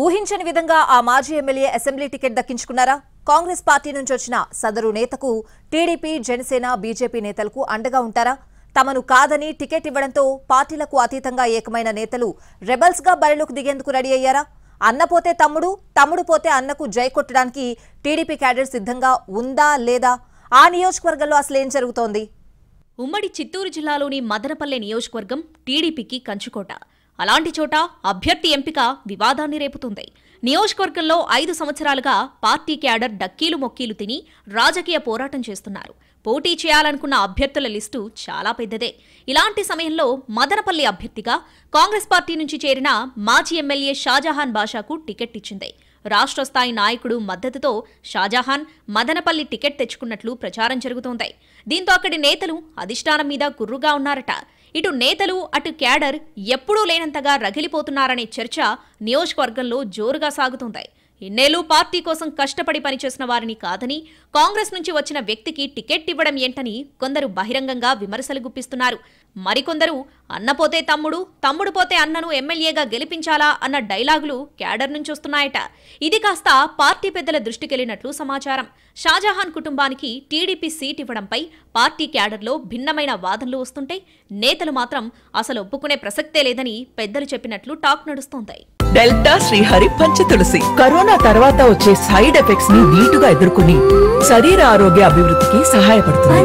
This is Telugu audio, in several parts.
ఊహించని విధంగా ఆ మాజీ ఎమ్మెల్యే అసెంబ్లీ టికెట్ దక్కించుకున్నారా? కాంగ్రెస్ పార్టీ నుంచి వచ్చిన సదరు నేతకు టీడీపీ, జనసేన, బీజేపీ నేతలకు అండగా ఉంటారా? తమను కాదని టికెట్ ఇవ్వడంతో పార్టీలకు అతీతంగా ఏకమైన నేతలు రెబల్స్ గా బరిలోకి దిగేందుకు రెడీ అయ్యారా? అన్న పోతే తమ్ముడు, తమ్ముడు పోతే అన్నకు జై కొట్టడానికి టీడీపీ క్యాడర్ సిద్ధంగా ఉందా లేదా? ఆ నియోజకవర్గంలో అసలు ఏం జరుగుతోంది? ఉమ్మడి చిత్తూరు జిల్లాలోని మదనపల్లె నియోజకవర్గం టీడీపీకి కంచుకోట. అలాంటి చోట అభ్యర్థి ఎంపిక వివాదాన్ని రేపుతుంది. నియోజకవర్గంలో 5 సంవత్సరాలుగా పార్టీ క్యాడర్ డక్కీలు మొక్కీలు తిని రాజకీయ పోరాటం చేస్తున్నారు. పోటీ చేయాలనుకున్న అభ్యర్థుల లిస్టు చాలా పెద్దదే. ఇలాంటి సమయంలో మదనపల్లి అభ్యర్థిగా కాంగ్రెస్ పార్టీ నుంచి చేరిన మాజీ ఎమ్మెల్యే షాజహాన్ బాషాకు టికెట్ ఇచ్చింది. రాష్ట్ర స్థాయి నాయకుడు మద్దతుతో షాజహాన్ మదనపల్లి టికెట్ తెచ్చుకున్నట్లు ప్రచారం జరుగుతోంది. దీంతో అక్కడి నేతలు అధిష్టానం మీద గుర్రుగా ఉన్నారట. ఇటు నేతలు, అటు క్యాడర్ ఎప్పుడూ లేనంతగా రగిలిపోతున్నారనే చర్చ నియోజకవర్గంలో జోరుగా సాగుతోంది. ఇన్నేళ్లు పార్టీ కోసం కష్టపడి పనిచేసిన వారిని కాదని కాంగ్రెస్ నుంచి వచ్చిన వ్యక్తికి టికెట్ ఇవ్వడం ఏంటని కొందరు బహిరంగంగా విమర్శలు గుప్పిస్తున్నారు. మరికొందరు అన్న పోతే తమ్ముడు, తమ్ముడు పోతే అన్నను ఎమ్మెల్యేగా గెలిపించాలా అన్న డైలాగులు క్యాడర్ నుంచి వస్తున్నాయట. ఇది కాస్త పార్టీ పెద్దల దృష్టికెళ్లినట్లు సమాచారం. షాజహాన్ కుటుంబానికి టీడీపీ సీట్ ఇవ్వడంపై పార్టీ క్యాడర్లో భిన్నమైన వాదనలు వస్తుంటే నేతలు మాత్రం అసలు ఒప్పుకునే ప్రసక్తే లేదని పెద్దలు చెప్పినట్లు టాక్ నడుస్తోంది. డెల్టా శ్రీహరి పంచతులసి కరోనా తర్వాత వచ్చే సైడ్ ఎఫెక్ట్స్ ని నీటుగా ఎదుర్కొని శరీర ఆరోగ్య అభివృద్ధికి సహాయపడుతుంది.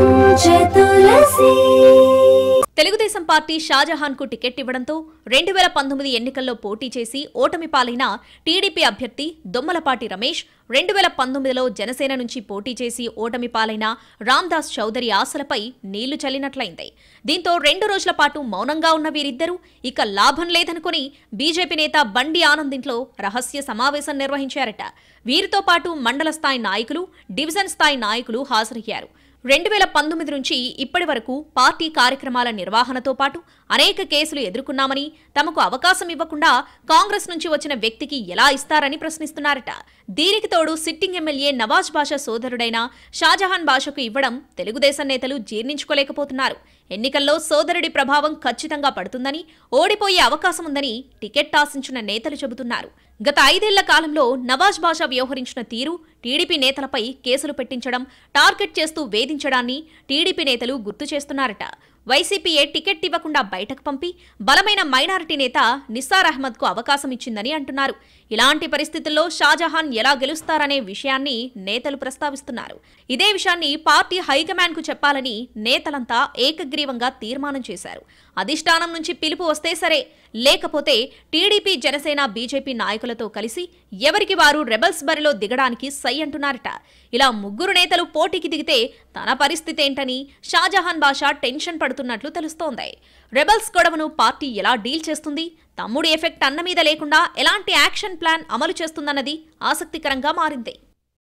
తెలుగుదేశం పార్టీ షాజహాన్ కు టికెట్ ఇవ్వడంతో 2019 ఎన్నికల్లో పోటీ చేసి ఓటమి పాలైన టీడీపీ అభ్యర్థి దొమ్మలపాటి రమేష్, 2019లో జనసేన నుంచి పోటీ చేసి ఓటమి పాలైన రామ్దాస్ చౌదరి ఆశలపై నీళ్లు చల్లినట్లయింది. దీంతో 2 రోజుల పాటు మౌనంగా ఉన్న వీరిద్దరూ ఇక లాభం లేదనుకుని బీజేపీ నేత బండి ఆనంద్ ఇంట్లో రహస్య సమావేశం నిర్వహించారట. వీరితో పాటు మండల స్థాయి నాయకులు, డివిజన్ స్థాయి నాయకులు హాజరయ్యారు. 2019 నుంచి ఇప్పటి వరకు పార్టీ కార్యక్రమాల నిర్వహణతో పాటు అనేక కేసులు ఎదుర్కొన్నామని, తమకు అవకాశం ఇవ్వకుండా కాంగ్రెస్ నుంచి వచ్చిన వ్యక్తికి ఎలా ఇస్తారని ప్రశ్నిస్తున్నారట. దీనికి తోడు సిట్టింగ్ ఎమ్మెల్యే నవాజ్ బాషా సోదరుడైన షాజహాన్ బాషాకు ఇవ్వడం తెలుగుదేశం నేతలు జీర్ణించుకోలేకపోతున్నారు. ఎన్నికల్లో సోదరుడి ప్రభావం ఖచ్చితంగా పడుతుందని, ఓడిపోయే అవకాశం ఉందని టికెట్ ఆశించిన నేతలు చెబుతున్నారు. గత 5 ఏళ్ల కాలంలో నవాజ్ బాషా వ్యవహరించిన తీరు, టీడీపీ నేతలపై కేసులు పెట్టించడం, టార్గెట్ చేస్తూ వేధించడాన్ని టీడీపీ నేతలు గుర్తు చేస్తున్నారట. వైసీపీయే టికెట్ ఇవ్వకుండా బయటకు పంపి బలమైన మైనారిటీ నేత నిస్సార్ అహ్మద్ కు అవకాశం ఇచ్చిందని అంటున్నారు. ఇలాంటి పరిస్థితుల్లో షాజహాన్ ఎలా గెలుస్తారనే విషయాన్ని నేతలు ప్రస్తావిస్తున్నారు. ఇదే విషయాన్ని పార్టీ హైకమాండ్ కు చెప్పాలని నేతలంతా ఏకగ్రీవంగా తీర్మానం చేశారు. అధిష్టానం నుంచి పిలుపు వస్తే సరే, లేకపోతే టీడీపీ, జనసేన, బీజేపీ నాయకులతో కలిసి ఎవరికి వారు రెబల్స్ బరిలో దిగడానికి సై అంటున్నారట. ఇలా ముగ్గురు నేతలు పోటీకి దిగితే తన పరిస్థితి ఏంటని షాజహాన్ బాషా టెన్షన్ పడుతున్నట్లు తెలుస్తోంది. రెబల్స్ గొడవను పార్టీ ఎలా డీల్ చేస్తుంది, తమ్ముడి ఎఫెక్ట్ అన్న మీద లేకుండా ఎలాంటి యాక్షన్ ప్లాన్ అమలు చేస్తుందన్నది ఆసక్తికరంగా మారింది.